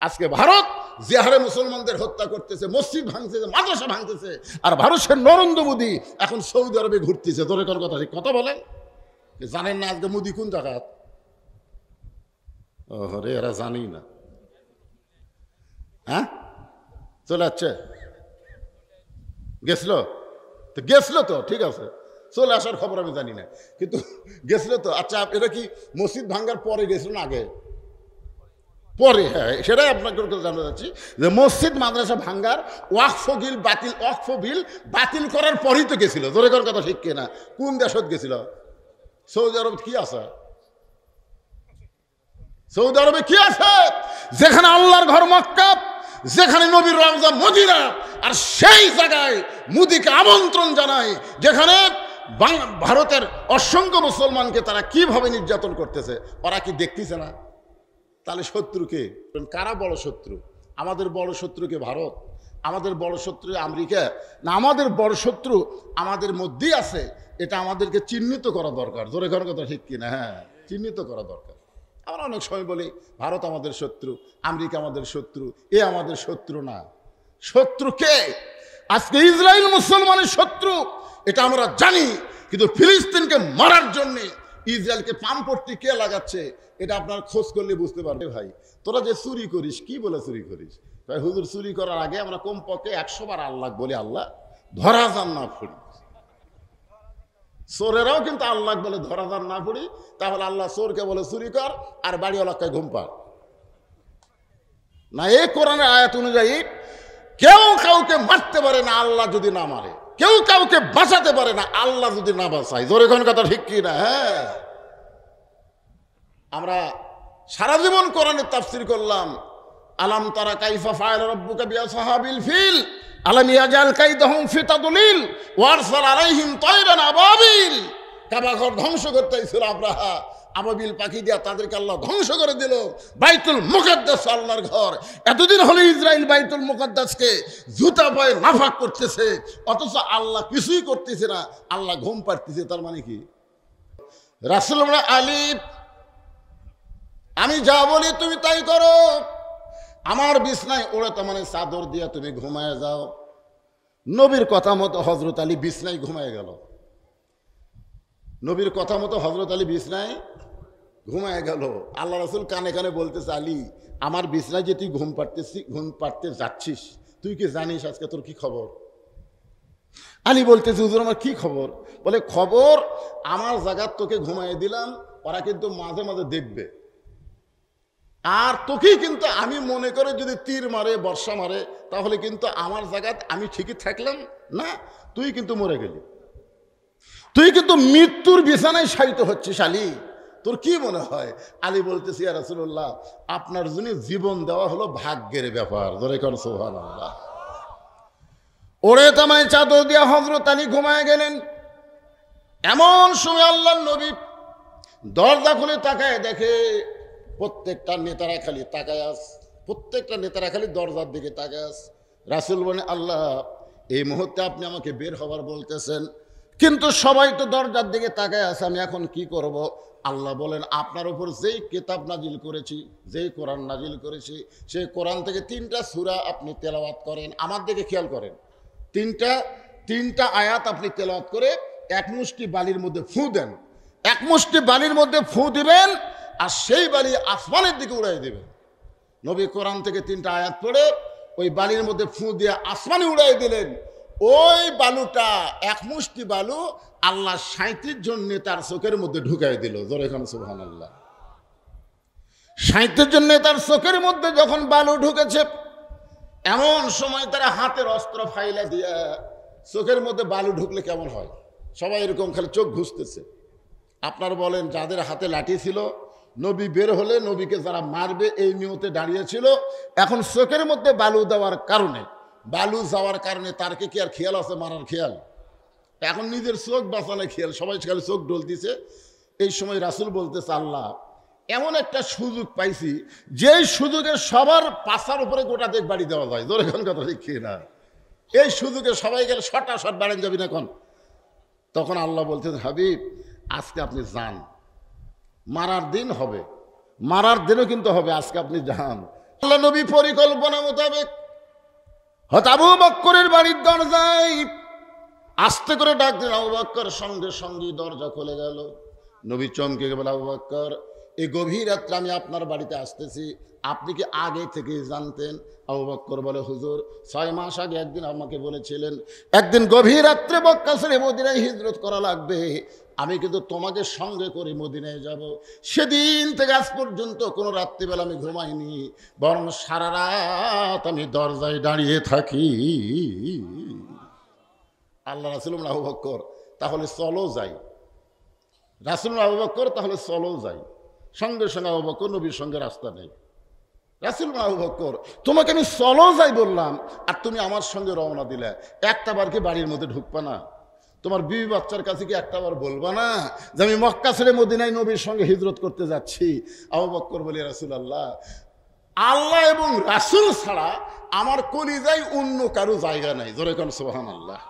আজকে ভারত যে হারে মুসলমানদের হত্যা করতেছে, মসজিদ ভাঙতেছে, মাদ্রাসা ভাঙতেছে, আর ভারতের নরেন্দ্র মোদী এখন সৌদি আরবে ঘুরতেছে। তোর কোন কথা ঠিক কথা বলেন? জানেন না আজকে মোদী কোন জায়গা? ওরে এরা জানি না। হ্যাঁ, চলে যাচ্ছে, গেছিল তো, গেছিল তো, ঠিক আছে, চলে আসার খবর আমি জানি না, কিন্তু গেছিল তো। আচ্ছা, এটা কি মসজিদ ভাঙ্গার পরে গেছিল না আগে? পরে। হ্যাঁ, সেটাই আপনাকে জানতে চাচ্ছি যে মসজিদ মাদ্রাসা ভাঙ্গার ওয়াকফ বিল বাতিল করার পরই তো গেছিল। জোরে করার কথা ঠিক কিনা? কোন দেশত গেছিল? সৌদি আরব। কি আছে সৌদি আরবে? কি আছে? যেখানে আল্লাহর ঘর মক্কা, যেখানে নবীর রওজা মদিনা, আর সেই জায়গায় মোদীকে আমন্ত্রণ জানায়, যেখানে ভারতের অসংখ্য মুসলমানকে তারা কিভাবে নির্যাতন করতেছে। ওরা কি দেখতেছে না? তাহলে শত্রুকে কারা বড় শত্রু? আমাদের বড় শত্রুকে ভারত, আমাদের বড় শত্রু আমেরিকা না? আমাদের বড় শত্রু আমাদের মধ্যেই আছে। এটা আমাদেরকে চিহ্নিত করা দরকার। জোরে ঘর কথা ঠিক কিনা? হ্যাঁ, চিহ্নিত করা দরকার। আমরা অনেক সময় বলি ভারত আমাদের শত্রু, আমেরিকা আমাদের শত্রু, এ আমাদের শত্রু না। শত্রু কে? আজকে ইসরায়েল মুসলমানের শত্রু, এটা আমরা জানি, কিন্তু ফিলিস্তিনকে মারার জন্যে ইসরায়েলকে পামপট্টি কে লাগাচ্ছে এটা আপনার খোঁজ করলে বুঝতে পারবে। ভাই, তোরা যে চুরি করিস, কি বলে চুরি করিস? ভাই, হুজুর চুরি করার আগে আমরা কমপক্ষে 100 বার আল্লাহ বলি, আল্লাহ ধরা যান না পড়ি। চোরেরাও কিন্তু আল্লাহ বলে ধরা যান না পড়ি। তাহলে আল্লাহ চোরকে বলে চুরি কর, আর বাড়িওয়ালাকে ঘুম পাড় না? এই কোরআনের আয়াত অনুযায়ী কেউ কাউকে মারতে পারে না আল্লাহ যদি না মারে, কেউ কাউকে বাঁচাতে পারে না আল্লাহ যদি না বাঁচায়। জোরে কোন কথা ঠিক কি না? হ্যাঁ, আমরা সারা জীবন কোরআনের তাফসীর করলাম। আলাম তারা কাইফা ফাআলা রাব্বুকা বিআসহাবিল ফিল আলাম ইয়াজাল কাইদাহুম ফি তাদলিল ওয়া আরসাল আলাইহিম তায়রান আবাবিল। কাবা ঘর ধ্বংস করতেছিল আব্রাহা, আবাবিল পাখি দিয়া তাদেরকে আল্লাহ ধ্বংস করে দিল। বাইতুল মুকাদ্দাস আল্লাহর ঘর, এতদিন হলে ইসরায়েল বাইতুল মুকাদ্দাসকে জুতা পায়ে নাফাক করতেছে, অথচ আল্লাহ কিছুই করতেছে না, আল্লাহ ঘুম পাড়তেছে। তার মানে কি? রাসূল আলী, আমি যা বলি তুমি তাই করো, আমার বিছনায় ওড়ে তো মানে চাদর দিয়া তুমি ঘুমায় যাও। নবীর কথা মতো হযরত আলী বিছনায় ঘুমায় গেল। নবীর কথা মতো হযরত আলী বিছনায় ঘুমায় গেল। আল্লাহ রাসূল কানে কানে বলতেছে, আলী, আমার বিছনায় যে তুই ঘুম পাড়তে যাচ্ছিস, তুই কি জানিস আজকে তোর কি খবর? আলী বলতেছে, হুজুর আমার কি খবর? বলে, খবর আমার জায়গা তোকে ঘুমায় দিলাম, ওরা কিন্তু মাঝে মাঝে দেখবে, আর তোকেই কিন্তু আমি মনে করে যদি তীর মারে, বর্ষা মারে, তাহলে কিন্তু আমার জায়গায় আমি ঠিকই থাকলাম না, তুই কিন্তু মরে গেলি, তুই কিন্তু মৃত্যুর বিছানায় শায়িত হচ্ছিস। আলী, তোর কি মনে হয়? আলী বলতেছি, ইয়া রাসূলুল্লাহ, আপনার জন্য জীবন দেওয়া হলো ভাগ্যের ব্যাপার। জোরে কর সুবহানাল্লাহ। ওরে তামায় চাদর দিয়া হযরত আলী ঘুমায় গেলেন। এমন সময় আল্লাহর নবী দরজা খুলে তাকায় দেখে প্রত্যেকটা নেতারা খালি তাকায় আস, প্রত্যেকটা নেতারা খালি দরজার দিকে তাকায় আস। রাসূল বলেন, আল্লাহ, এই মুহূর্তে আপনি আমাকে বের হবার বলতেছেন, কিন্তু সবাই তো দরজার দিকে তাকায় আছে, আমি এখন কি করব? আল্লাহ বলেন, আপনার উপর যেই কিতাব নাজিল করেছি, যেই কোরআন নাজিল করেছি, সেই কোরআন থেকে 3টা সূরা আপনি তেলাওয়াত করেন। আমার দিকে খেয়াল করেন, তিনটা আয়াত আপনি তেলাওয়াত করে এক মুষ্টি বালির মধ্যে ফু দেন। এক মুষ্টি বালির মধ্যে ফু দিবেন, আর সেই বালি আসমানের দিকে উড়াই দেবেন। নবী কোরআন থেকে 3টা আয়াত পড়ে ওই বালির মধ্যে ফু দিয়ে আসমানে উড়াই দিলেন। ওই বালুটা, এক মুষ্টি বালু, আল্লাহ 37 জন নেতার চোখের মধ্যে ঢুকাই দিল। জোরে খান সুবহানাল্লাহ। 37 জন নেতার চোখের মধ্যে যখন বালু ঢুকেছে, এমন সময় তারা হাতের অস্ত্র ফাইলা দিয়া, চোখের মধ্যে বালু ঢুকলে কেমন হয়? সবাই এরকম খালি চোখ ঘুষতেছে। আপনার বলেন, যাদের হাতে লাঠি ছিল, নবী বের হলে নবীকে যারা মারবে এই নিয়তে দাঁড়িয়েছিল, এখন চোখের মধ্যে বালু দেওয়ার কারণে, বালু যাওয়ার কারণে তার কি আর খেয়াল আছে মারার খেয়াল? এখন নিজের চোখ বাঁচানোর খেয়াল, সবাই খালি চোখ ঢলতেছে। এই সময় রাসূল বলতেছে, আল্লাহ, এমন একটা সুযোগ পাইছি, যেই সুযোগে সবার পাছার উপরে গোটা দেখ বাড়ি দেওয়া যায়। জোরে কোন কথা ঠিক না? এই সুযোগে সবাই গেলে শট বাড়েন যাবি না কোন? তখন আল্লাহ বলতেছেন, হাবিব, আজকে আপনি যান, মারার দিন হবে, মারার দিনও কিন্তু হবে, আজকে আপনি যান। আল্লাহ নবী পরিকল্পনা মোতাবেক হয়তো আবু বকরের বাড়ির দরজায় আস্তে করে ডাক দিন। আবু বকর সঙ্গে সঙ্গে দরজা খুলে গেল। নবী চমকে গেল, আবু বকর এই গভীর রাত্রে আমি আপনার বাড়িতে আসতেছি, আপনি কি আগে থেকে জানতেন? আবু বকর বলে, হুজুর 6 মাস আগে একদিন আমাকে বলেছিলেন একদিন গভীর রাত্রে মক্কা ছেড়ে মদিনায় হিজরত করা লাগবে, আমি কিন্তু তোমাকে সঙ্গে করে মদিনায় যাব। সেদিন থেকে আজ পর্যন্ত কোনো রাত্রিবেলা আমি ঘুমাইনি, বরং সারা রাত আমি দরজায় দাঁড়িয়ে থাকি। আল্লাহ রাসূল আবু বকর তাহলে চলো যাই। রাসূল আবু বকর তাহলে চলো যাই। সঙ্গে সঙ্গে আবু বকর নবীর সঙ্গে রাস্তা নেই। রাসূল আবু বকর তোমাকে আমি চলো যাই বললাম, আর তুমি আমার সঙ্গে রওনা দিলে, একটা বার কি বাড়ির মধ্যে ঢুকবা না? তোমার বিবি বাচ্চার কাছে কি একটা বার বলবা না যে আমি মক্কা ছেড়ে মদিনায় নবীর সঙ্গে হিজরত করতে যাচ্ছি? আবু বকর বলে, রাসূলুল্লাহ, আল্লাহ এবং রাসূল ছাড়া আমার কলিজায় অন্য কারো জায়গা নাই। জোরে কোন সুবহানাল্লাহ।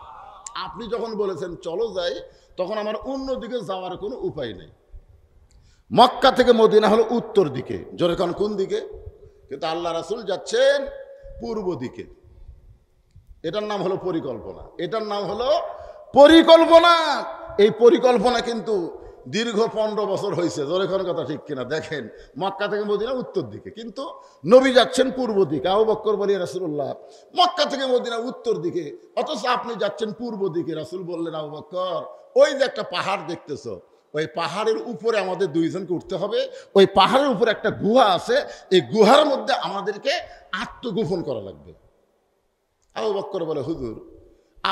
আপনি যখন বলেছেন চলো যাই, তখন আমার অন্য দিকে যাওয়ার কোনো উপায় নেই। মক্কা থেকে মদিনা হলো উত্তর দিকে, জোরে কোন দিকে? কিন্তু আল্লাহ রাসূল যাচ্ছেন পূর্ব দিকে। এটার নাম হলো পরিকল্পনা, এটার নাম হলো পরিকল্পনা। এই পরিকল্পনা কিন্তু দীর্ঘ 15 বছর হয়েছে। জোরে কোন কথা ঠিক কিনা? দেখেন, মক্কা থেকে মদিনা উত্তর দিকে, কিন্তু নবী যাচ্ছেন পূর্ব দিকে। আবু বকর বলি, রাসূলুল্লাহ, মক্কা থেকে মদিনা উত্তর দিকে, অথচ আপনি যাচ্ছেন পূর্ব দিকে। রাসূল বললেন, আবু বকর, ওই যে একটা পাহাড় দেখতেছো, ওই পাহাড়ের উপরে আমাদের দুইজনকে উঠতে হবে। ওই পাহাড়ের উপরে একটা গুহা আছে, এই গুহার মধ্যে আমাদেরকে আত্মগোপন করা লাগবে। আবু বকর বলে, হুজুর,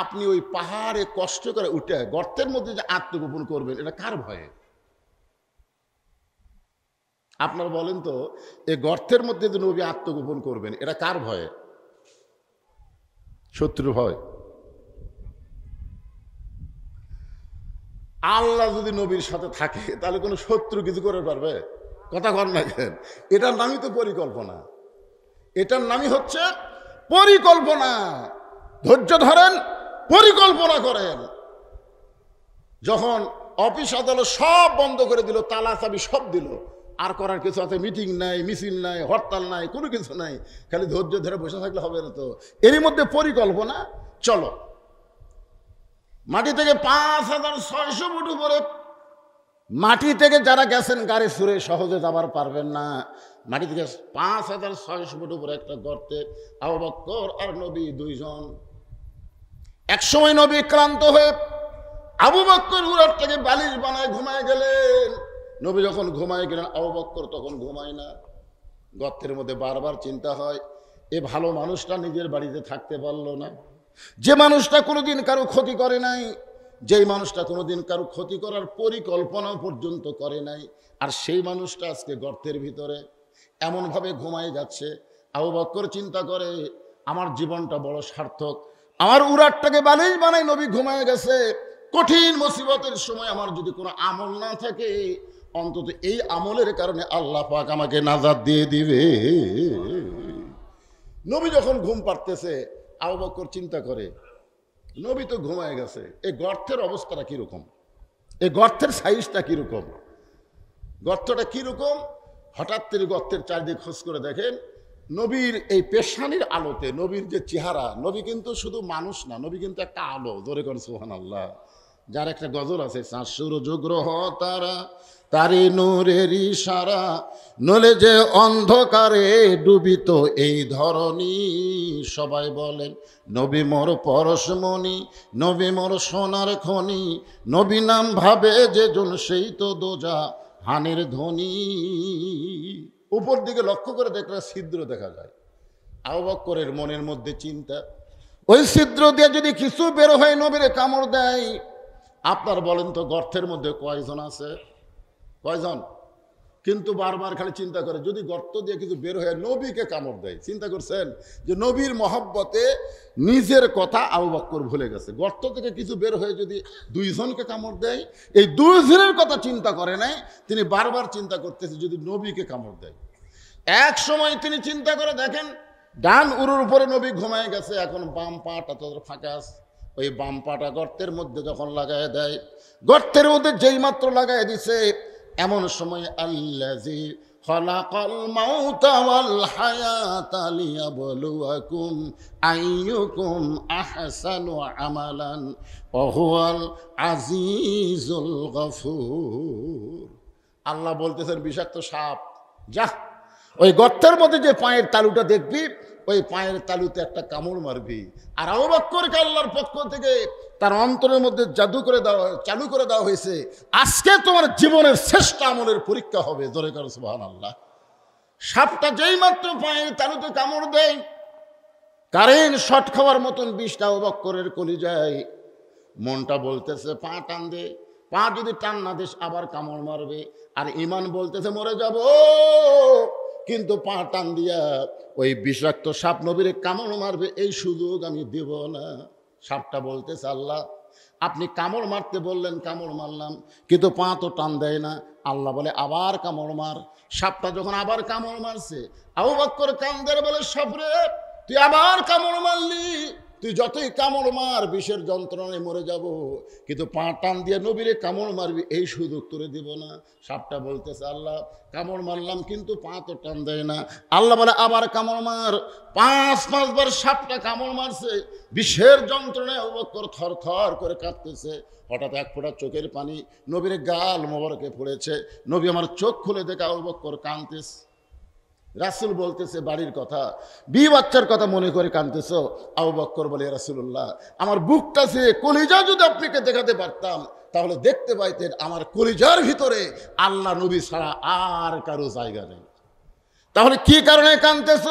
আপনি ওই পাহাড়ে কষ্ট করে উঠে গর্তের মধ্যে যে আত্মগোপন করবেন, এটা কার ভয়ে? আপনার বলেন তো, এই গর্তের মধ্যে যে নবী আত্মগোপন করবেন, এটা কার ভয়ে? শত্রুর ভয়? আল্লাহ যদি নবীর সাথে থাকে তাহলে কোনো শত্রু কিছু করে পারবে? কথা কর না কেন? এটার নামই তো পরিকল্পনা। এটার নামই হচ্ছে পরিকল্পনা। ধৈর্য ধরেন, পরিকল্পনা করেন। যখন অফিস আদালত সব বন্ধ করে দিল, তালা চাবি সব দিল, আর করার কিছু আছে? মিটিং নাই, মিছিল নাই, হরতাল নাই, কোনো কিছু নাই, খালি ধৈর্য ধরে বসে থাকলে হবে না তো। এরই মধ্যে পরিকল্পনা, চলো। মাটি থেকে 5600 ফুট উপরে, মাটি থেকে যারা গেছেন গাড়ি ছুড়ে সহজে যাবার পারবেন না। মাটি থেকে 5600 ফুট উপরে একটা গর্তে আবু বকর আর নবী দুইজন। একসময় নবী ক্লান্ত হয়ে আবু বকর উরার থেকে বালিশ বানায় ঘুমায় গেলেন। নবী যখন ঘুমায় গেলেন, আবু বকর তখন ঘুমায় না। গর্তের মধ্যে বারবার চিন্তা হয়, এ ভালো মানুষটা নিজের বাড়িতে থাকতে পারলো না, যে মানুষটা কোনোদিন কারো ক্ষতি করে নাই, যেই মানুষটা কোনোদিন কারো ক্ষতি করার পরিকল্পনা পর্যন্ত করে নাই, আর সেই মানুষটা আজকে গর্তের ভিতরে এমনভাবে ঘুমায় যাচ্ছে। আবু বকর চিন্তা করে, আমার জীবনটা বড় সার্থক, আমার উরাটটাকে বালিশ বানাই নবী ঘুমায় গেছে। কঠিন মুসিবতের সময় আমার যদি কোনো আমল না থাকে, অন্তত এই আমলের কারণে আল্লাহ পাক আমাকে নাজাত দিয়ে দিবে। নবী যখন ঘুম পাড়তেছে, আবু বকর চিন্তা করে, নবী তো ঘুমায় গেছে, এই গর্তের অবস্থাটা কিরকম, এই গর্তের সাইজটা কিরকম, গর্তটা কিরকম। হঠাৎ তিনি গর্তের চারিদিকে খোঁজ করে দেখেন, নবীর এই পেশানির আলোতে নবীর যে চেহারা, নবী কিন্তু শুধু মানুষ না, নবী কিন্তু একটা আলো। জোরে করেন সুবহানাল্লাহ। যার একটা গজল আছে, চাঁদ গ্রহ তারা, তারে নূরের ইশারা, নলে যে অন্ধকারে ডুবিত এই ধরনী। সবাই বলেন নবী মোর পরশমণি, নবী মোর সোনার খনি, নবী নাম ভাবে যে জন সেই তো দোজা হানের ধ্বনি। উপর দিকে লক্ষ্য করে দেখলে ছিদ্র দেখা যায়। আবু বকরের মনের মধ্যে চিন্তা, ওই ছিদ্র দিয়ে যদি কিছু বের হয় নবীরে কামড় দেয়, আপনার বলেন তো গর্তের মধ্যে কয়জন আছে? কয়জন? কিন্তু বারবার খালি চিন্তা করে, যদি গর্ত দিয়ে কিছু বের হয়ে নবীকে কামড় দেয়। চিন্তা করছেন যে নবীর মহব্বতে নিজের কথা আবু বকর ভুলে গেছে। গর্ত থেকে কিছু বের হয়ে যদি দুইজনকে কামড় দেয়, এই দুইজনের কথা চিন্তা করে নাই, তিনি বারবার চিন্তা করতেছে যদি নবীকে কামড় দেয়। এক সময় তিনি চিন্তা করে দেখেন, ডান উরুর উপরে নবী ঘুমায় গেছে, এখন বাম পাটা তো ফাঁকা আছে। ওই বাম পাটা গর্তের মধ্যে যখন লাগায় দেয়, গর্তের মধ্যে যেই মাত্র লাগায় দিছে, এমন সময় আল্লাযী খালাকাল মাউতা ওয়াল হায়াতা লিয়াবলুয়াকুম আইয়ুকুম আহসানু আমালান ওয়া হুয়াল আজিজুল গফুর। আল্লাহ বলতেছেন বিষাক্ত সাপ, যা ওই গর্তের মধ্যে যে পায়ের তালুটা দেখবি, ওই পায়ের তালুতে একটা কামড় মারবি। আর আবু বকরকে আল্লাহর পক্ষ থেকে তার অন্তরের মধ্যে চালু করে দেওয়া হয়েছে, আজকে তোমার জীবনের শ্রেষ্ঠ আমলের পরীক্ষা হবে। জোরে করো সুবহানাল্লাহ। সাপটা যেই মাত্র পায়ের তালুতে কামড় দেয়, কারেন্ট শর্ট খাওয়ার মতন বিষটা আবু বকরের কলিজায়। মনটা বলতেছে পা টান দে, পা যদি টান না দিস আবার কামড় মারবে। আর ইমান বলতেছে মরে যাব, কিন্তু পা টান দিয়া ওই বিষাক্ত সাপ নবীরে কামড় মারবে, এই সুযোগ আমি দেব না। সাপটা বলতেছে আল্লাহ আপনি কামড় মারতে বললেন, কামড় মারলাম, কিন্তু পা তো টান দেয় না। আল্লাহ বলে আবার কামড় মার। সাপটা যখন আবার কামড় মারছে, আবু বকর কান্দের বলে সাপরে তুই আবার কামড় মারলি, তুই যতই কামড় মার বিষের যন্ত্রণায় মরে যাব, কিন্তু পা টান দিয়ে নবীরে কামড় মারবি, এই সুযোগ তোরে দিব না। সাপটা বলতেছে আল্লাহ কামড় মারলাম, কিন্তু পা তো টান দেয় না। আল্লাহ বলে আবার কামড় মার। 5 বার সাপটা কামড় মারছে, বিষের যন্ত্রণায় আবু বকর থর থর করে কাঁপতেছে। হঠাৎ এক ফোঁটা চোখের পানি নবীর গাল মোবারকে পড়েছে। নবী আমার চোখ খুলে দেখে আবু বকর কাঁদতেছে। রাসূল বলতেছে বাড়ির কথা, বিয়ে বাচ্চার কথা মনে করে কাঁদতেছ? আবু বকর বলে রাসূলুল্লাহ আমার বুকটা সে কলিজা যদি আপনাকে দেখাতে পারতাম, তাহলে দেখতে পাইতেন আমার কলিজার ভিতরে আল্লাহ নবী ছাড়া আর কারো জায়গা নেই। তাহলে কি কারণে কাঁদতেছ?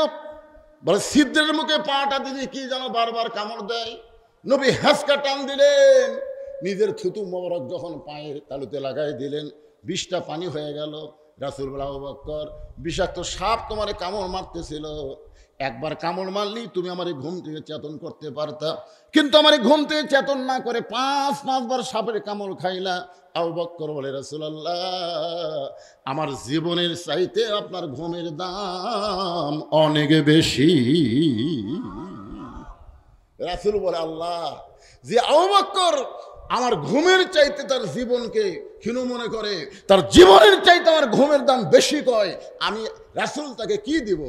বলে ছিদ্রের মুখে পাটা দিদি কি যেন বারবার কামড় দেয়। নবী হ্যাঁচকা টান দিলেন, নিজের থুতু মোবারক যখন পায়ের তালুতে লাগাই দিলেন, বিষটা পানি হয়ে গেল। রাসূল বলে আবু বকর বিষাক্ত সাপ তোমার কামড় মারতেছিল, একবার কামড় মারলি তুমি আমার ঘুম থেকে চেতন করতে পারতা, কিন্তু আমার ঘুম থেকে চেতন না করে 5 বার সাপের কামড় খাইলা। আবু বকর বলে রাসূলুল্লাহ আমার জীবনের চাইতে আপনার ঘুমের দাম অনেক বেশি। রাসূল বলে আল্লাহ, যে আবু বকর আমার ঘুমের চাইতে তার জীবনকে ক্ষীণ মনে করে, তার জীবনের চাইতে আমার ঘুমের দাম বেশি কয়, আমি রাসূল তাকে কি দিব?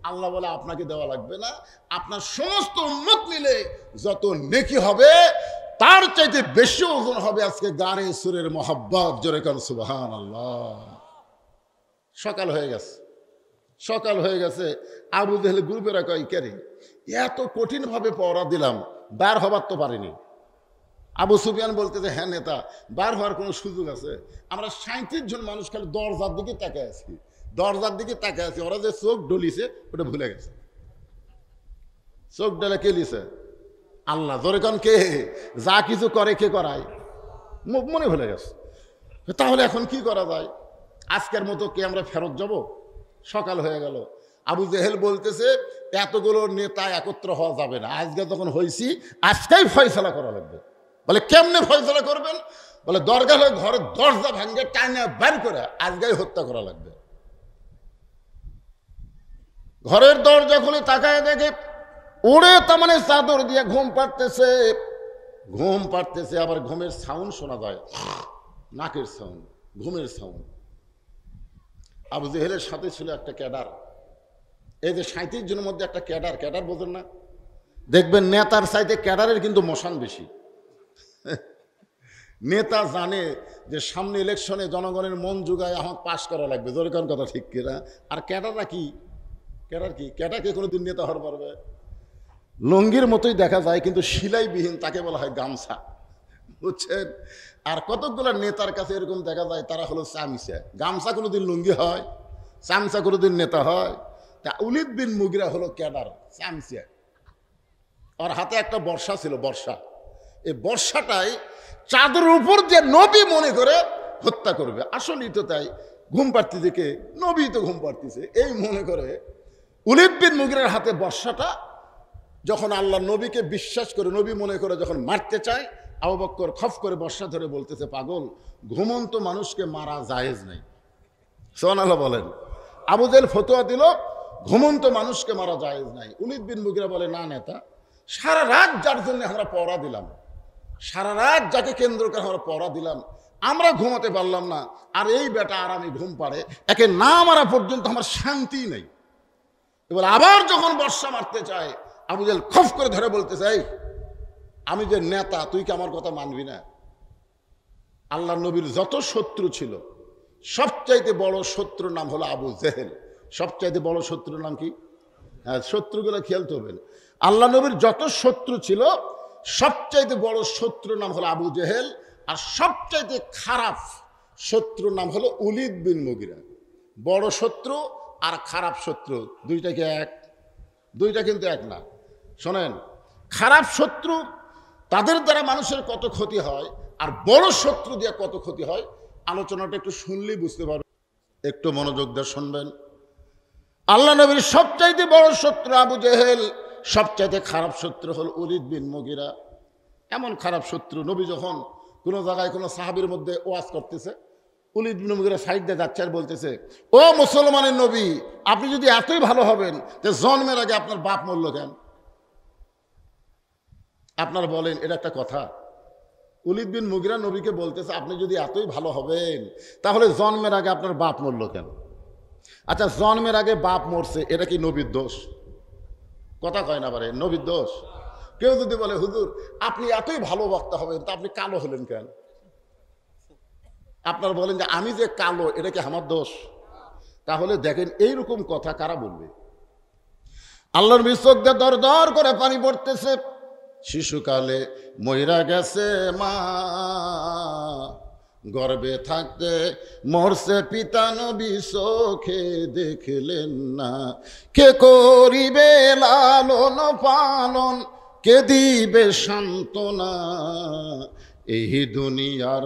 আল্লাহ বলে আপনাকে দেওয়া লাগবে না, আপনার সমস্ত উম্মত মিলে যত নেকি হবে তার চাইতে বেশি ওজন হবে আজকে গানে সুরের মহব্বত। জোরে কান সুবহানাল্লাহ। সকাল হয়ে গেছে, সকাল হয়ে গেছে। আবু জেহেল গ্রুপেরা কয় কেরে এত কঠিনভাবে পড়া দিলাম, বার হবার তো পারিনি। আবু সুফিয়ান বলতেছে হ্যাঁ নেতা, বার হওয়ার কোনো সুযোগ আছে? আমরা 37 জন মানুষ খালি দরজার দিকে তাকায় আছি, দরজার দিকে তাকায় আছি। ওরা যে চোখ ডলিছে ওটা ভুলে গেছে। চোখ ডলে কে লিছে? আল্লাহ। জোরে কান কে? যা কিছু করে কে করায়? মনে ভুলে গেছে। তাহলে এখন কি করা যায়? আজকের মতো কি আমরা ফেরত যাব? সকাল হয়ে গেল। আবু জেহেল বলতেছে এতগুলো নেতা একত্র হওয়া যাবে না, আজকে তখন হয়েছি আজকেই ফয়সালা করা লাগবে। বলে কেমনে ফয়সালা করবেন? বলে দরকার হলে ঘরের দরজা ভাঙ্গে টাইনা বের করে আজকেই হত্যা করা লাগবে। ঘরের দরজা খুলে তাকায় দেখে ওরে তার চাদর দিয়ে ঘুম পাড়তেছে, ঘুম পাড়তেছে। আবার ঘুমের সাউন্ড শোনা যায়, নাকের সাউন্ড, ঘুমের সাউন্ড। আবু জেহেলের সাথে ছিল একটা ক্যাডার। এই যে 37 জনের মধ্যে একটা ক্যাডার, ক্যাডার বোঝেন না? দেখবেন নেতার চাইতে ক্যাডারের কিন্তু মশান বেশি। নেতা জানে যে সামনে ইলেকশনে জনগণের মন জুগায় আমার পাশ করা লাগবে। জোরকার কথা ঠিক কিনা? আর ক্যাডাররা কি? ক্যাডার কি? ক্যাডারকে কোনোদিন নেতা হওয়ার পারবে? লঙ্গির মতোই দেখা যায়, কিন্তু সিলাইবিহীন, তাকে বলা হয় গামছা, বুঝছেন? আর কতগুলো নেতার কাছে এরকম দেখা যায়, তারা হলো চামচা। গামছা কোনোদিন লুঙ্গি হয়? চামচা কোনোদিন নেতা হয়? তা উলিদ বিন মুগিরা হলো ক্যাডার, চামচা। ওর হাতে একটা বর্ষা ছিল, বর্ষা। এই বর্ষাটাই চাঁদের উপর দিয়ে নবী মনে করে হত্যা করবে। আসলেই তো তাই, ঘুম পাড়তে দেখে নবী তো ঘুম পাড়তেছে এই মনে করে উলিদ বিন মুগিরার হাতে বর্ষাটা যখন আল্লাহ নবীকে বিশ্বাস করে নবী মনে করে যখন মারতে চায়, আবু বকর খফ করে বর্ষা ধরে বলতেছে পাগল, ঘুমন্ত মানুষকে মারা জায়েজ নেই। সুবহানাল্লাহ বলেন। আবু জেহেল ফতোয়া দিল ঘুমন্ত মানুষকে মারা জায়েজ নাই। উলিদ বিন মুগিরা বলে না নেতা, সারা রাত যার জন্য আমরা পহরা দিলাম, সারা রাত যাকে কেন্দ্র করে আমরা পহরা দিলাম, আমরা ঘুমাতে পারলাম না, আর এই বেটা আর আমি ঘুম পাড়ে, একে না মারা পর্যন্ত আমার শান্তি নেই। এবার আবার যখন বর্ষা মারতে চায়, আবু জেহেল খফ করে ধরে বলতে চাই, আমি যে নেতা, তুই কি আমার কথা মানবি না? আল্লাহ নবীর যত শত্রু ছিল, সবচাইতে বড় শত্রুর নাম হলো আবু জেহেল। সবচাইতে বড় শত্রুর নাম কি? হ্যাঁ, শত্রুগুলো খেলতে হবে। আল্লাহ নবীর যত শত্রু ছিল, সবচাইতে বড় শত্রুর নাম হলো আবু জেহেল, আর সবচাইতে খারাপ শত্রুর নাম হলো উলিদ বিন মুগিরা। বড় শত্রু আর খারাপ শত্রু দুইটা কি এক? দুইটা কিন্তু এক না। শোনেন, খারাপ শত্রু তাদের দ্বারা মানুষের কত ক্ষতি হয়, আর বড় শত্রু দিয়ে কত ক্ষতি হয়, আলোচনাটা একটু শুনলেই বুঝতে পারবেন। একটু মনোযোগ দিয়ে শুনবেন। আল্লাহ নবীর সবচাইতে বড় শত্রু আবু জেহেল, সবচাইতে খারাপ শত্রু হল উলিদ বিন মুগিরা। এমন খারাপ শত্রু, নবী যখন কোনো জায়গায় কোনো সাহাবীর মধ্যে ওয়াজ করতেছে, উলিদ বিন মুগিরা সাইড দিয়ে যাচ্ছে আর বলতেছে, ও মুসলমানের নবী, আপনি যদি এতই ভালো হবেন, তো জন্মের আগে আপনার বাপ মরল কেন? আপনার বলেন, এটা একটা কথা? উলিদ বিন মুগিরা নবীকে বলতেছে, আপনি যদি এতই ভালো হবেন, তাহলে জন্মের আগে আপনার বাপ মরল কেন? আচ্ছা, জন্মের আগে বাপ মরছে, এটা কি নবীর দোষ? কথা কয় না পারে, নবীর দোষ? কেউ যদি বলে, হুজুর আপনি এতই ভালো বক্তা হবেন, তা আপনি কালো হলেন কেন? আপনার বলেন যে আমি যে কালো, এটা কি আমার দোষ? তাহলে দেখেন, এইরকম কথা কারা বলবে? আল্লাহর চোখ দিয়ে দর দর করে পানি পড়তেছে। শিশুকালে মইরা গেছে মা, গর্ভে থাকতে মরছে পিতা, নবী চোখে দেখলেন না। কে করিবে লালন পালন, কে দিবে সান্ত্বনা? এই দুনিয়ার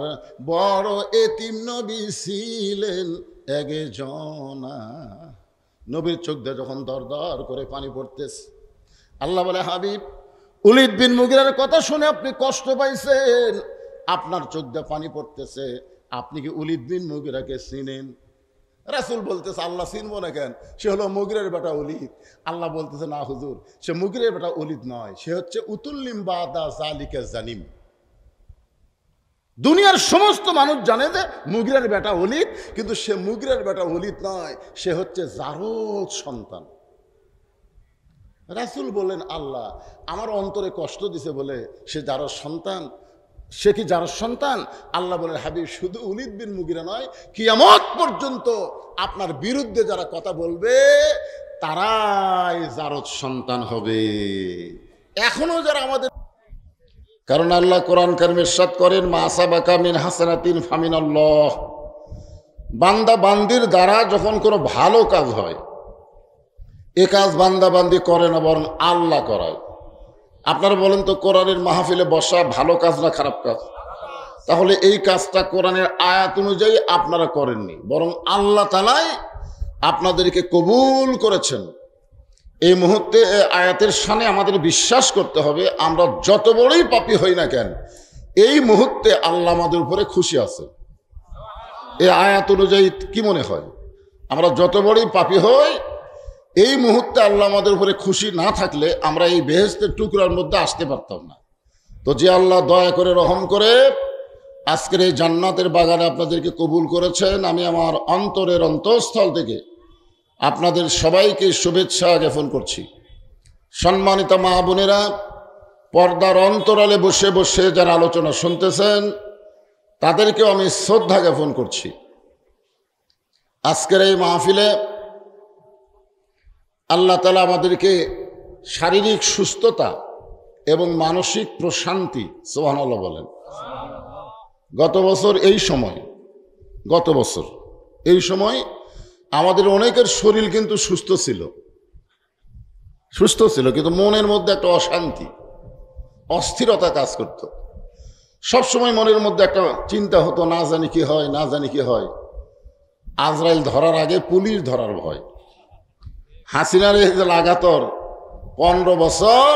বড় এতিম নবী ছিলেন একজনা। নবীর চোখ দিয়ে যখন দর দর করে পানি পড়তেছে, আল্লাহ বলে, হাবিব, উলিদ বিন মুগিরার কথা শুনে আপনি কষ্ট পাইছেন, আপনার চোখ দিয়ে পানি পড়তেছে, আপনি কি উলিদ বিন মুগিরাকে চিনেন? রাসূল বলতেছে, আল্লাহ চিনবো না কেন? সে হলো মুগিরের বেটা উলিদ। আল্লাহ বলতেছে, না হুজুর, সে মুগিরের বেটা উলিদ নয়, সে হচ্ছে উতুল্লিম বাদা জালিকা জানিম। দুনিয়ার সমস্ত মানুষ জানে যে মুগিরের বেটা উলিদ, কিন্তু সে মুগিরের বেটা উলিদ নয়, সে হচ্ছে জারদ সন্তান। রাসূল বললেন, আল্লাহ আমার অন্তরে কষ্ট দিছে বলে সে জারদ সন্তান। সে কি জারদ সন্তান? আল্লাহ বলেন, হাবিব, শুধু উলিদ বিন মুগিরা নয়, কিয়ামত পর্যন্ত আপনার বিরুদ্ধে যারা কথা বলবে তারাই জারদ সন্তান হবে। এখনো যারা আমাদের, কারণ আল্লাহ কোরআন কারিমে ইরশাদ করেন, মা আসাবাকা মিন হাসানাতিন ফামিনাল্লাহ। বান্দা বান্দির দ্বারা যখন কোনো ভালো কাজ হয়, এ কাজ বান্দা বান্দি করে না, বরং আল্লাহ করায়। আপনারা বলেন তো, কোরআনের মাহফিলে বসা ভালো কাজ না খারাপ কাজ? তাহলে এই কাজটা কোরআনের আয়াত অনুযায়ী আপনারা করেননি, বরং আল্লাহ তাআলাই আপনাদেরকে কবুল করেছেন। এই মুহূর্তে আয়াতের সামনে আমাদের বিশ্বাস করতে হবে, আমরা যত বড়ই পাপী হই না কেন, এই মুহূর্তে আল্লাহ আমাদের উপরে খুশি আছে। এই আয়াত অনুযায়ী কি মনে হয়? আমরা যত বড়ই পাপী হই, এই মুহূর্তে আল্লাহ আমাদের উপরে খুশি না থাকলে আমরা এই বেহেশতের টুকরার মধ্যে আসতে পারতাম না। তো যে আল্লাহ দয়া করে রহম করে আজকের এই জান্নাতের বাগানে আপনাদেরকে কবুল করেছেন, আমি আমার অন্তরের অন্তঃস্থল থেকে আপনাদের সবাইকে শুভেচ্ছা জ্ঞাপন করছি। সম্মানিত মা বোনেরা, পর্দার অন্তরালে বসে বসে যারা আলোচনা শুনতেছেন, তাদেরকেও আমি শ্রদ্ধা জ্ঞাপন করছি। আজকের এই মাহফিলে আল্লাহ তাআলা আমাদেরকে শারীরিক সুস্থতা এবং মানসিক প্রশান্তি, সুবহানাল্লাহ বলেন। গত বছর এই সময় আমাদের অনেকের শরীর কিন্তু সুস্থ ছিল, কিন্তু মনের মধ্যে একটা অশান্তি, অস্থিরতা কাজ করত। সবসময় মনের মধ্যে একটা চিন্তা হতো, না জানি কি হয়। আজরাইল ধরার আগে পুলিশ ধরার ভয়। হাসিনার এই যে লাগাতার 15 বছর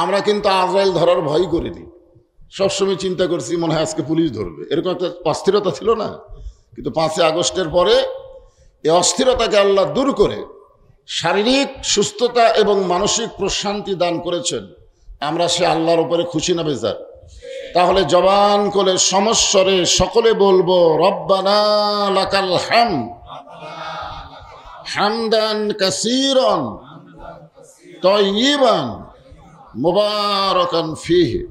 আমরা কিন্তু আজরাইল ধরার ভয় করিনি। সবসময় চিন্তা করছি, মনে হয় আজকে পুলিশ ধরবে, এরকম একটা অস্থিরতা ছিল না? কিন্তু 5 আগস্টের পরে এই অস্থিরতাকে আল্লাহ দূর করে শারীরিক সুস্থতা এবং মানসিক প্রশান্তি দান করেছেন। আমরা সে আল্লাহর উপরে খুশি না বেজার? তাহলে জবান করে সমস্বরে সকলে বলবো রব্বানা লাকাল হামদ হামদান কাসীরান তাইয়িবান মুবারাকান ফীহি।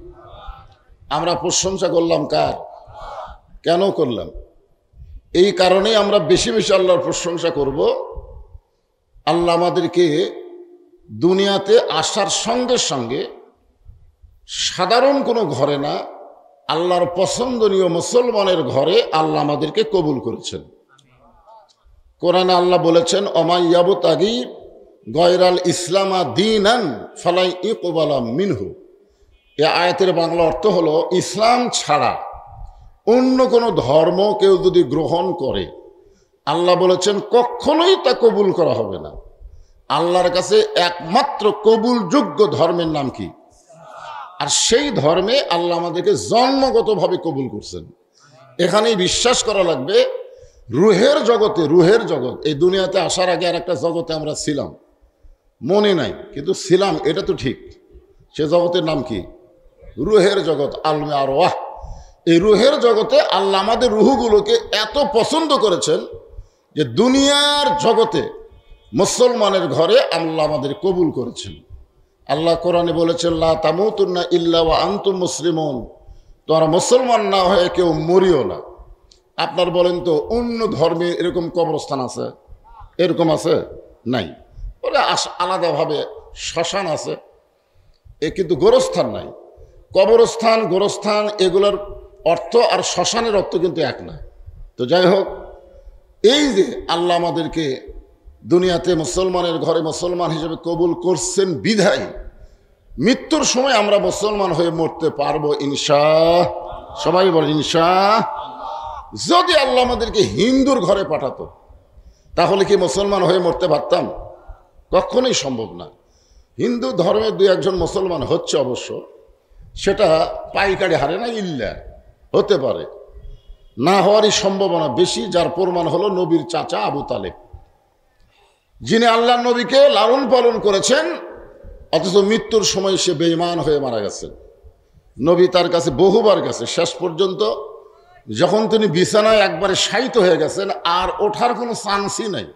আমরা প্রশংসা করলাম কার? কেন করলাম? এই কারণেই আমরা বেশি বেশি আল্লাহর প্রশংসা করব। আল্লাহ আমাদেরকে দুনিয়াতে আসার সঙ্গে সঙ্গে সাধারণ কোনো ঘরে না, আল্লাহর পছন্দনীয় মুসলমানের ঘরে আল্লাহ আমাদেরকে কবুল করেছেন। কোরআনে আল্লাহ বলেছেন ওমা ইয়াবতাগি গয়রাল ইসলামা দীনান ফালাই ইকবালা মিনহু। এই আয়াতের বাংলা অর্থ হলো ইসলাম ছাড়া অন্য কোনো ধর্ম কেউ যদি গ্রহণ করে, আল্লাহ বলেছেন কখনোই তা কবুল করা হবে না। আল্লাহর কাছে একমাত্র কবুলযোগ্য ধর্মের নাম কি? আর সেই ধর্মে আল্লাহ আমাদেরকে জন্মগতভাবে কবুল করছেন। এখানেই বিশ্বাস করা লাগবে রুহের জগতে, রুহের জগৎ, এই দুনিয়াতে আসার আগে আর একটা জগতে আমরা ছিলাম, মনে নাই কিন্তু ছিলাম, এটা তো ঠিক। সে জগতের নাম কি? রুহের জগৎ, আলমে আরওয়াহ। এই রুহের জগতে আল্লাহ আমাদের রুহগুলোকে এত পছন্দ করেছেন যে দুনিয়ার জগতে মুসলমানের ঘরে আল্লাহ আমাদের কবুল করেছেন। আল্লাহ কোরআনে বলেছেন লা তামুতুন্না ইল্লা ওয়া আনতুম মুসলিমুন, তোমরা মুসলমান না হয়ে কেউ মরিও না। আপনার বলেন তো অন্য ধর্মে এরকম কবরস্থান আছে? এরকম আছে? নাই। ওরা আলাদাভাবে শ্মশান আছে, কিন্তু গোরস্থান নাই। কবরস্থান, গোরস্থান এগুলোর অর্থ আর শ্মশানের অর্থ কিন্তু এক না। তো যাই হোক, এই যে আল্লাহ আমাদেরকে দুনিয়াতে মুসলমানের ঘরে মুসলমান হিসেবে কবুল করছেন বিধায় মৃত্যুর সময় আমরা মুসলমান হয়ে মরতে পারবো ইনশাআল্লাহ। সবাই বলে ইনশাআল্লাহ। যদি আল্লাহ আমাদেরকে হিন্দুর ঘরে পাঠাতো তাহলে কি মুসলমান হয়ে মরতে পারতাম? কখনোই সম্ভব না। হিন্দু ধর্মের দুই একজন মুসলমান হচ্ছে অবশ্য, সেটা পাইকারি হারে না, ইল্লা হতে পারে, না হওয়ারই সম্ভাবনা বেশি। যার প্রমাণ হলো নবীর চাচা আবু তালেব, যিনি আল্লাহ নবীকে লালন পালন করেছেন, অথচ মৃত্যুর সময় সে বেঈমান হয়ে মারা গেছেন। নবী তার কাছে বহুবার গেছে, শেষ পর্যন্ত যখন তিনি বিছানায় একবারে শায়িত হয়ে গেছেন, আর ওঠার কোনো চান্সই নাই,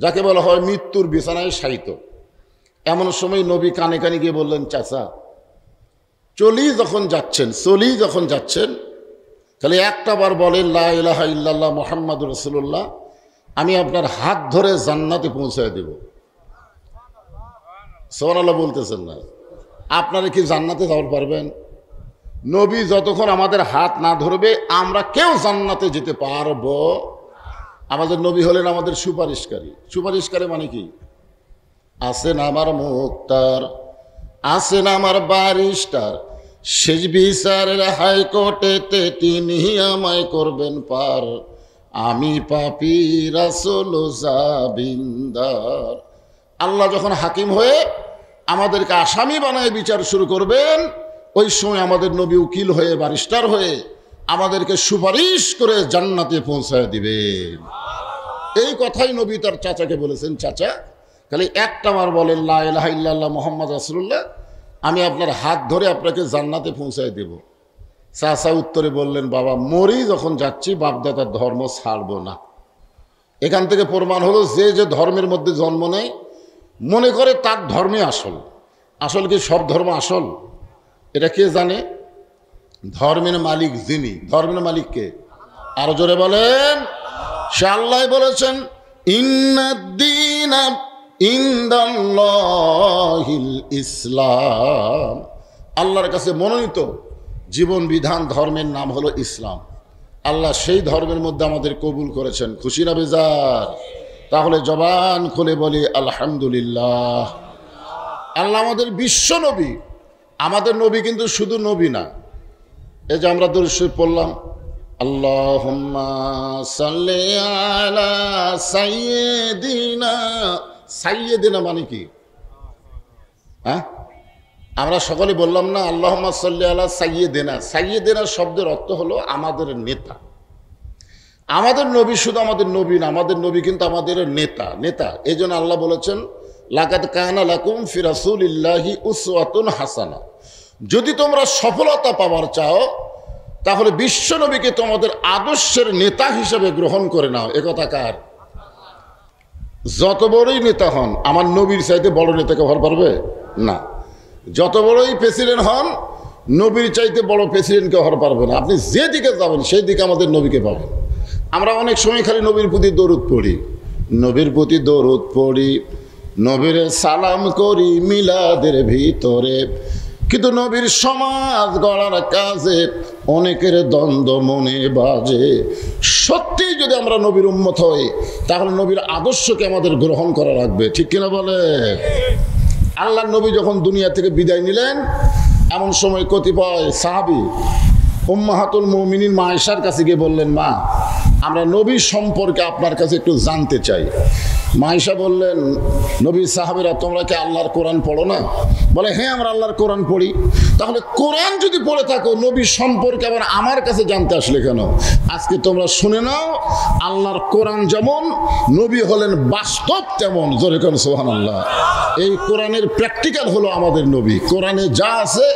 যাকে বলা হয় মৃত্যুর বিছানায় শায়িত, এমন সময় নবী কানে কানে গিয়ে বললেন চাচা চলি যখন যাচ্ছেন তাহলে একটা বার বলেন লা ইলাহা ইল্লাল্লাহ মুহাম্মাদুর রাসূলুল্লাহ, আমি আপনার হাত ধরে জান্নাতে পৌঁছায় দেব। সুবহানাল্লাহ বলতেছেন না? আপনারা কি জান্নাতে যাওয়ার পারবেন? নবী যতক্ষণ আমাদের হাত না ধরবে আমরা কেউ জান্নাতে যেতে পারবো? আমাদের নবী হলেন আমাদের সুপারিশকারী। সুপারিশকারী মানে কি? আছেন আমার মুক্তার, আছেন আমার বারিস্টার, শেষ বিচারের হাইকোর্টেতে তিনি আমায় করবেন পার, আমি পাপী রাসূল জাবিন্দার। আল্লাহ যখন হাকিম হয়ে আমাদেরকে আসামি বানায় বিচার শুরু করবেন, ওই সময় আমাদের নবী উকিল হয়ে, বারিস্টার হয়ে আমাদেরকে সুপারিশ করে জান্নাতে পৌঁছায় দিবেন। এই কথাই নবী তার চাচাকে বলেছেন, চাচা খালি একটা বার বলেন লা ইলাহা ইল্লাল্লাহ মুহাম্মাদ রাসূলুল্লাহ, আমি আপনার হাত ধরে আপনাকে জান্নাতে পৌঁছায় দেব। চাচা উত্তরে বললেন বাবা মরি যখন যাচ্ছি বাপদাদার ধর্ম ছাড়বো না। এখান থেকে প্রমাণ হলো যে যে ধর্মের মধ্যে জন্ম নেয় মনে করে তার ধর্মে আসল। আসল কি সব ধর্ম আসল? এটা কে জানে? ধর্মের মালিক যিনি, ধর্মের মালিককে আরো জোরে বলেন। সে আল্লাহ বলেছেন ইন্নাদ-দীনা ইনদাল্লাহিল ইসলাম, আল্লাহর কাছে মনোনীত জীবন বিধান ধর্মের নাম হলো ইসলাম। আল্লাহ সেই ধর্মের মধ্যে আমাদের কবুল করেছেন, খুশি না বেজার? তাহলে জবান খুলে বলি আলহামদুলিল্লাহ। আল্লাহ আমাদের বিশ্ব নবী, আমাদের নবী কিন্তু শুধু নবী না। এই যে আমরা দরুদ শরীফ পড়লাম আল্লাহুম্মা সাল্লি আলা সাইয়্যিদিনা, সাইয়্যিদিনা মানে কি? হ্যাঁ, আমরা সকলে বললাম না আল্লাহুম্মা সাল্লি আলা সাইয়্যিদিনা। সাইয়্যিদিনা শব্দের অর্থ হলো আমাদের নেতা। আমাদের নবী শুধু আমাদের নবী না, আমাদের নবী কিন্তু আমাদের নেতা। নেতা এই জন্য আল্লাহ বলেছেন লাকাদ কানা লাকুম ফি রাসূলিল্লাহি উসওয়াতুন হাসানা যদি তোমরা সফলতা পাওয়ার চাও তাহলে বিশ্বনবীকে তোমাদের আদর্শের নেতা হিসেবে গ্রহণ করে নাও। একথা কার? যত বড়ই নেতা হন, আমার নবীর চাইতে বড় নেতাকে হওয়ার পারবে না। যত বড়ই প্রেসিডেন্ট হন, নবীর চাইতে বড় প্রেসিডেন্টকে হওয়ার পারবে না। আপনি যে দিকে যাবেন সেই দিকে আমাদের নবীকে পাবেন। আমরা অনেক সময় খালি নবীর প্রতি দরুদ পড়ি, নবীর প্রতি দরুদ পড়ি, নবীর সালাম করি মিলাদের ভিতরে, কিন্তু নবীর সমাজ গড়ার কাজে অনেকের দ্বন্দ্ব মনে বাজে। সত্যি যদি আমরা নবীর উম্মত হই তাহলে নবীর আদর্শকে আমাদের গ্রহণ করা লাগবে, ঠিক কিনা বলে? আল্লাহ নবী যখন দুনিয়া থেকে বিদায় নিলেন, এমন সময় কতিপয় সাহাবী উম্মাহাতুল মুমিনিন মা আয়েশার কাছে গিয়ে বললেন, মা, আমরা নবী সম্পর্কে আপনার কাছে একটু জানতে চাই। মা আয়েশা বললেন, নবী সাহাবীরা, তোমরা কি আল্লাহর কোরআন পড়ো না? বলে, হ্যাঁ, আমরা আল্লাহর কোরআন পড়ি। তাহলে কোরআন যদি পড়ে থাকো, নবী সম্পর্কে আবার আমার কাছে জানতে আসলে কেন? আজকে তোমরা শুনে নাও, আল্লাহর কোরআন যেমন, নবী হলেন বাস্তব তেমন। জোরে কোন সুবহানাল্লাহ। এই কোরআনের প্র্যাকটিক্যাল হলো আমাদের নবী। কোরআনে যা আছে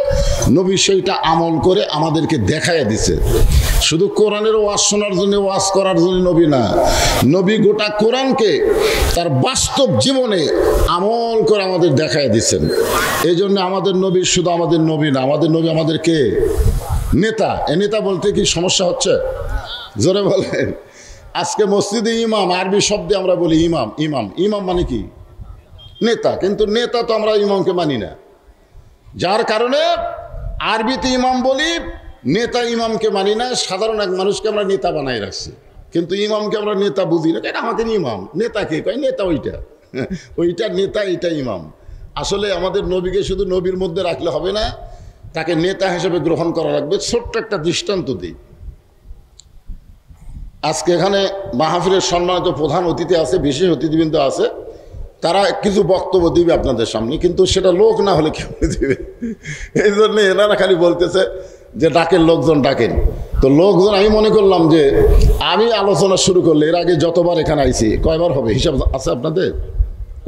নবী সেইটা আমল করে আমাদেরকে দেখায় দিছে। শুধু কোরআনের ওয়াজ শোনার জন্য, ওয়াজ করার জন্য নবী না, নবী গোটা কোরআনকে তার বাস্তব জীবনে আমল করে আমাদের দেখায় দিচ্ছেন। এই জন্য আমাদের নবী শুধু আমাদের নবী না, আমাদের নবী আমাদেরকে নেতা। এ নেতা বলতে কি সমস্যা হচ্ছে? জোরে বলেন। আজকে মসজিদে ইমাম, আরবি শব্দে আমরা বলি ইমাম। ইমাম ইমাম মানে কি? নেতা। কিন্তু নেতা তো আমরা ইমামকে মানি না, যার কারণে আরবিতে ইমাম বলি, নেতা ইমামকে মানি না। সাধারণ এক মানুষকে আমরা নেতা বানাই রাখছি, কিন্তু ইমামকে আমরা নেতা বুঝি না। এটা আমাদের ইমাম। নেতা কে কয়? নেতা ওইটা, ওইটা নেতা, এইটা ইমাম। আসলে আমাদের নবীকে শুধু নবীর মধ্যে রাখলে হবে না, তাকে নেতা হিসেবে গ্রহণ করা লাগবে। ছোট্ট একটা দৃষ্টান্ত দিই। আজকে এখানে মাহফিলের সম্মানিত প্রধান অতিথি আছে, বিশেষ অতিথিবৃন্দ আছে, তারা কিছু বক্তব্য দিবে আপনাদের সামনে, কিন্তু সেটা লোক না হলে কেউ দিবে। এই জন্য এনারা খালি বলতেছে যে ডাকেন, লোকজন ডাকেন। তো লোকজন, আমি মনে করলাম যে আমি আলোচনা শুরু করলে, এর আগে যতবার এখানে আইছি, কয়বার হবে হিসাব আছে আপনাদের?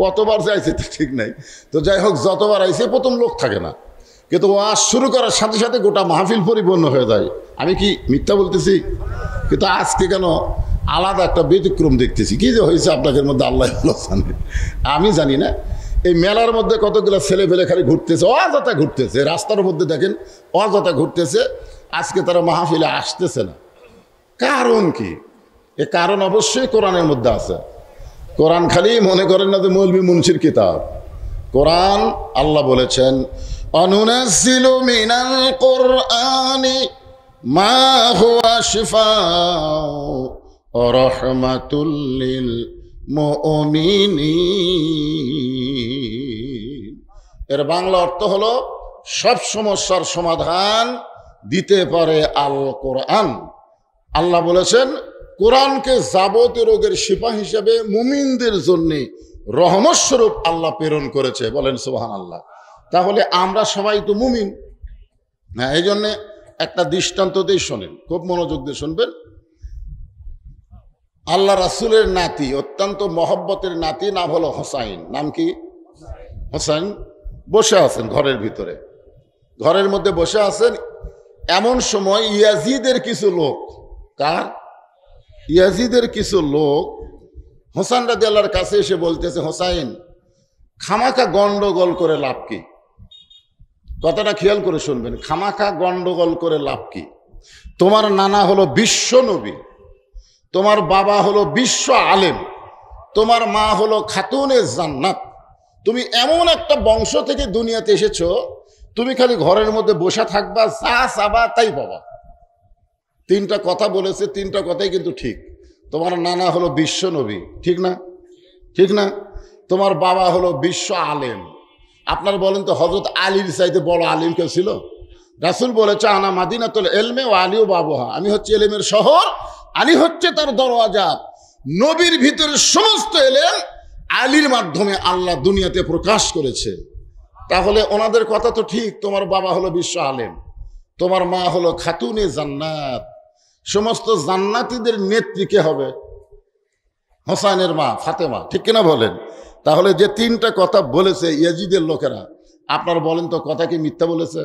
কতবার যে আইছে ঠিক নাই। তো যাই হোক, যতবার আইছে প্রথম লোক থাকে না, কিন্তু ওয়াজ শুরু করার সাথে সাথে গোটা মাহফিল পরিপূর্ণ হয়ে যায়। আমি কি মিথ্যা বলতেছি? কিন্তু আজকে কেন আলাদা একটা ব্যতিক্রম দেখতেছি। কি যে হয়েছে আপনাদের মধ্যে আল্লাহ জানে, আমি জানি না। এই মেলার মধ্যে কতগুলো ছেলে ফেলে খালি ঘুরতেছে, অযথা ঘুরতেছে, রাস্তার মধ্যে দেখেন অযথা ঘুরতেছে। আজকে তারা মাহফিলে আসতেছে না। কারণ কি? এ কারণ অবশ্যই কোরআনের মধ্যে আছে। কোরআন খালি মনে করেন না যে মৌলভী মুন্সির কিতাব। কোরআন আল্লাহ বলেছেন, অনুনাজ্জিলু মিনাল কুরআনি মা হুয়া শিফাউ ওয়া রাহমাতুল লিল মুমিনিন। এর বাংলা অর্থ হলো সব সমস্যার সমাধান দিতে পারে আল কোরআন। আল্লাহ বলেছেন, কোরআনকে যাবতীয় রোগের শিফা হিসেবে মুমিনদের জন্য রহমত স্বরূপ আল্লাহ প্রেরণ করেছে। বলেন সুবহানাল্লাহ। তাহলে আমরা সবাই তো মুমিন। হ্যাঁ, এই জন্যে একটা দৃষ্টান্ত দিয়ে শোনেন, খুব মনোযোগ দিয়ে শুনবেন। আল্লাহ রাসূলের নাতি, অত্যন্ত মহব্বতের নাতি, নাম হলো হোসাইন। নাম কি? হোসাইন। বসে আছেন ঘরের ভিতরে, ঘরের মধ্যে বসে আছেন। এমন সময় ইয়াজিদের কিছু লোক, কার? ইয়াজিদের কিছু লোক হোসাইন রাদিয়াল্লাহর কাছে এসে বলতেছে, হোসাইন, খামাখা গন্ডগোল করে লাভ কি? কথাটা খেয়াল করে শুনবেন। খামাখা গন্ডগোল করে লাভ কি? তোমার নানা হলো বিশ্ব নবী, তোমার বাবা হলো বিশ্ব আলেম, তোমার মা হলো খাতুনে জান্নাত। তুমি এমন একটা বংশ থেকে দুনিয়াতে এসেছো, তুমি খালি ঘরের মধ্যে বসে থাকবা, যা চাবা তাই পাবা। তিনটা কথা বলেছে, তিনটা কথাই কিন্তু ঠিক। তোমার নানা হলো বিশ্ব নবী, ঠিক না? ঠিক না? তোমার বাবা হলো বিশ্ব আলেম। আপনার বলেন তো, হযরত আলীর চাইতে বড় আলিম কেউ ছিল? রাসূল বলেছে, আনা মাদিনাতুল ইলমি ওয়া আলী বাবুহা, আমি হচ্ছে এলেমের শহর, আলী হচ্ছে তার দরওয়াজা। নবীর ভিতরে সমস্ত এলেম আলীর মাধ্যমে আল্লাহ দুনিয়াতে প্রকাশ করেছে। তাহলে ওনাদের কথা তো ঠিক। তোমার বাবা হলো বিশ্ব আলেম, তোমার মা হলো খাতুনে জান্নাত। সমস্ত জান্নাতীদের নেত্রী কে হবে? হোসাইনের মা ফাতেমা, ঠিক কিনা বলেন? তাহলে যে তিনটা কথা বলেছে ইয়াজিদের লোকেরা, আপনার বলেন তো কথা কি মিথ্যা বলেছে?